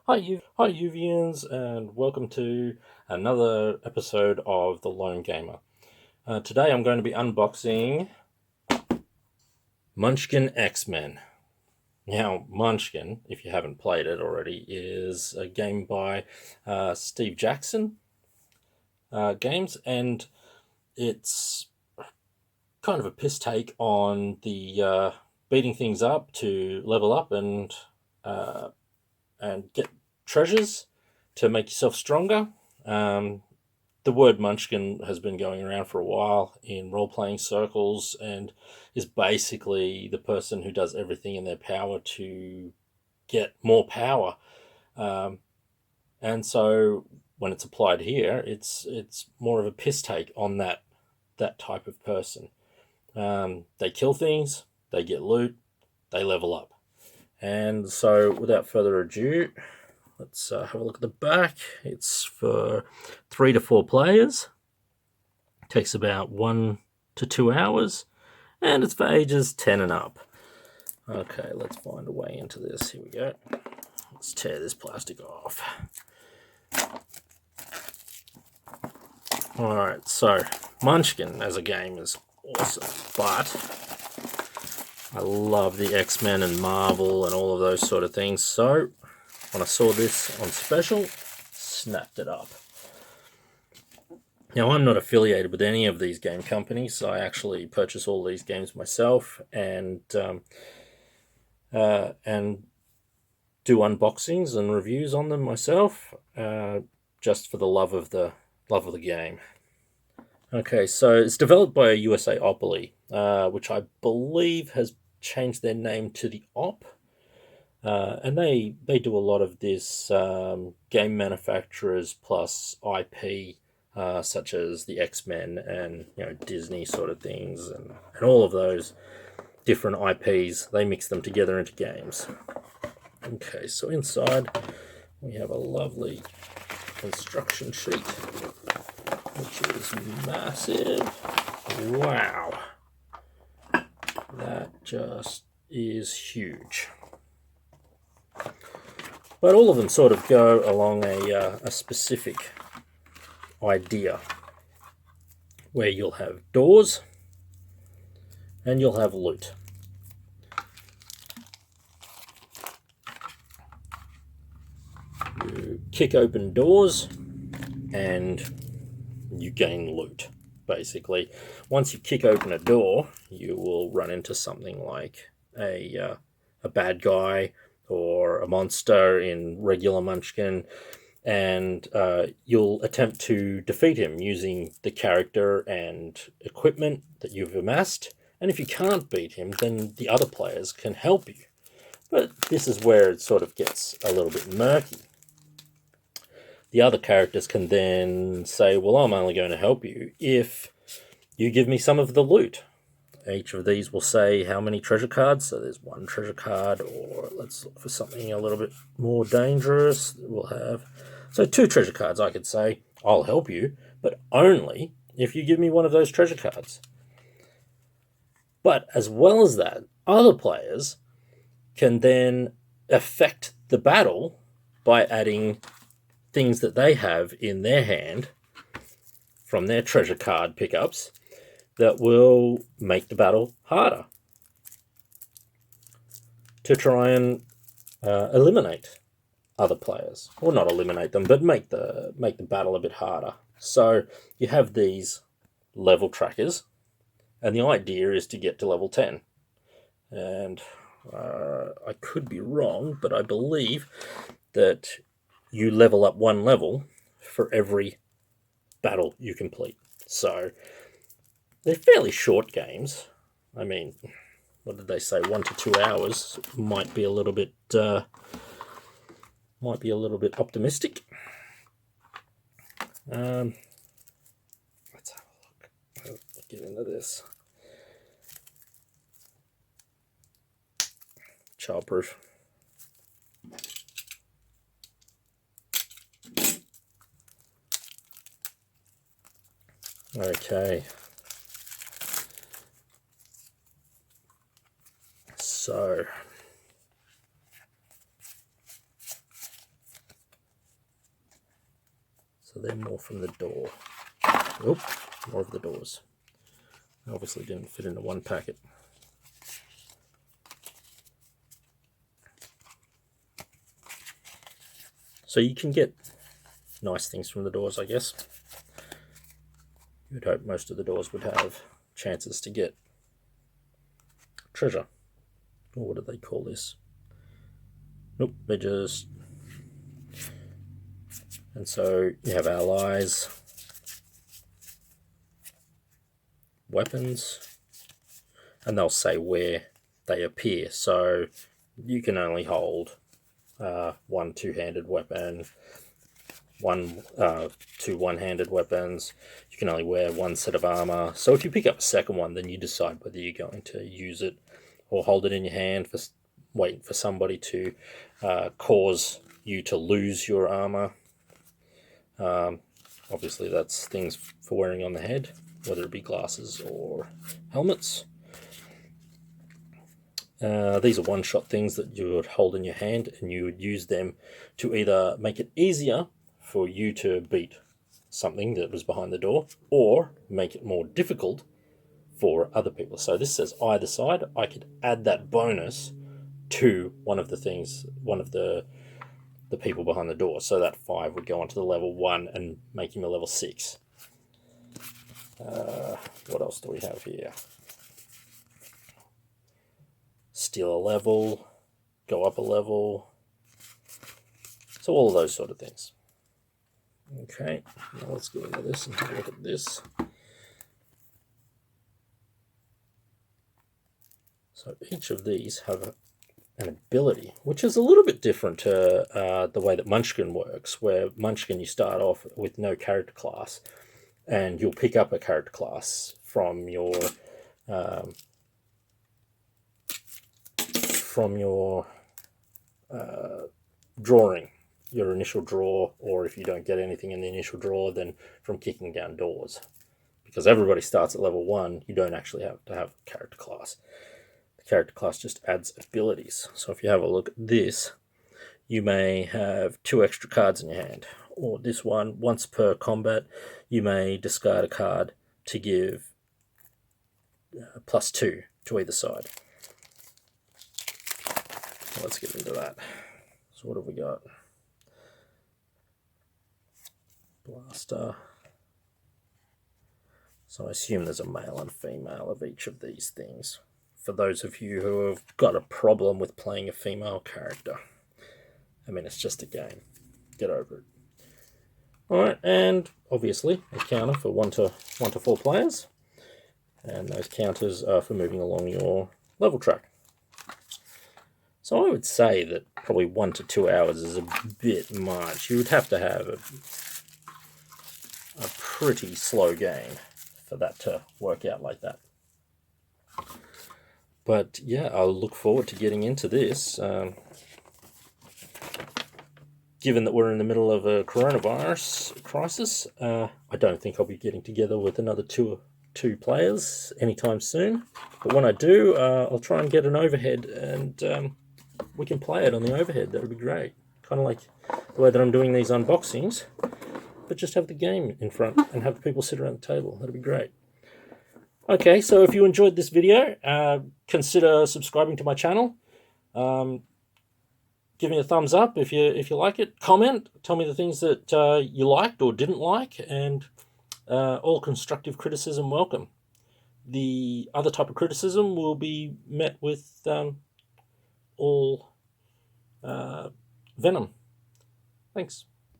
Hi Uvians, and welcome to another episode of The Lone Gamer. Today I'm going to be unboxing Munchkin X-Men. Now, Munchkin, if you haven't played it already, is a game by Steve Jackson Games, and it's kind of a piss take on the beating things up to level up and get treasures to make yourself stronger. The word Munchkin has been going around for a while in role-playing circles and is basically the person who does everything in their power to get more power. And so when it's applied here, it's more of a piss take on that type of person. They kill things, they get loot, they level up. And so without further ado, let's have a look at the back. It's for 3 to 4 players. It takes about 1 to 2 hours. And it's for ages 10 and up. Okay, let's find a way into this. Here we go. Let's tear this plastic off. Alright, so Munchkin as a game is awesome, but I love the X-Men and Marvel and all of those sort of things. So when I saw this on special, snapped it up. Now, I'm not affiliated with any of these game companies, so I actually purchase all these games myself and do unboxings and reviews on them myself, just for the love of the game. Okay, so it's developed by USA Opoly, which I believe has changed their name to the Op. And they do a lot of this game manufacturers plus IP, such as the X-Men and Disney sort of things, and all of those different IPs. They mix them together into games. Okay, so inside we have a lovely instruction sheet, which is massive. Wow, that just is huge. But all of them sort of go along a specific idea, where you'll have doors and you'll have loot. You kick open doors and you gain loot, basically. Once you kick open a door, you will run into something like a bad guy or a monster in regular Munchkin, and you'll attempt to defeat him using the character and equipment that you've amassed. And if you can't beat him, then the other players can help you. But this is where it sort of gets a little bit murky. The other characters can then say, well, I'm only going to help you if you give me some of the loot. Each of these will say how many treasure cards. So there's 1 treasure card, or let's look for something a little bit more dangerous. We'll have, so 2 treasure cards. I could say, I'll help you, but only if you give me one of those treasure cards. But as well as that, other players can then affect the battle by adding things that they have in their hand from their treasure card pickups that will make the battle harder, to try and eliminate other players, or not eliminate them, but make the battle a bit harder. So you have these level trackers, and the idea is to get to level 10. And I could be wrong, but I believe that you level up 1 level for every battle you complete. So they're fairly short games. I mean, what did they say? 1 to 2 hours might be a little bit optimistic. Let's have a look. Let's get into this. Childproof. Okay. So So they're more from the door. Oop, more of the doors. Obviously didn't fit into one packet. So you can get nice things from the doors, I guess. You'd hope most of the doors would have chances to get treasure. Or what do they call this? Nope, they're just... And so you have allies, weapons, and they'll say where they appear. So you can only hold one two-handed weapon, two one-handed weapons. You can only wear one set of armor. So if you pick up a second one, then you decide whether you're going to use it or hold it in your hand, for waiting for somebody to cause you to lose your armor. Obviously that's things for wearing on the head, whether it be glasses or helmets. These are one-shot things that you would hold in your hand, and you would use them to either make it easier for you to beat something that was behind the door, or make it more difficult for other people. So this says either side. I could add that bonus to one of the things, one of the people behind the door. So that 5 would go onto the level 1 and make him a level 6. What else do we have here? Steal a level, go up a level. So all of those sort of things. Okay, now let's go into this and have a look at this. So each of these have an ability, which is a little bit different to the way that Munchkin works, where Munchkin you start off with no character class, and you'll pick up a character class from your drawing, your initial draw, or if you don't get anything in the initial draw, then from kicking down doors. Because everybody starts at level 1, you don't actually have to have a character class. Character class just adds abilities. So if you have a look at this, you may have 2 extra cards in your hand, or this one, once per combat you may discard a card to give +2 to either side. So let's get into that. So what have we got? Blaster. So I assume there's a male and female of each of these things. For those of you who have got a problem with playing a female character. I mean, it's just a game. Get over it. Alright, and obviously a counter for 1 to 4 players. And those counters are for moving along your level track. So I would say that probably 1 to 2 hours is a bit much. You would have to have a pretty slow game for that to work out like that. But yeah, I'll look forward to getting into this. Given that we're in the middle of a coronavirus crisis, I don't think I'll be getting together with another two players anytime soon. But when I do, I'll try and get an overhead, and we can play it on the overhead. That would be great. Kind of like the way that I'm doing these unboxings, but just have the game in front and have the people sit around the table. That'd be great. Okay, so if you enjoyed this video, consider subscribing to my channel. Give me a thumbs up if you like it. Comment, tell me the things that you liked or didn't like, and all constructive criticism welcome. The other type of criticism will be met with all venom. Thanks.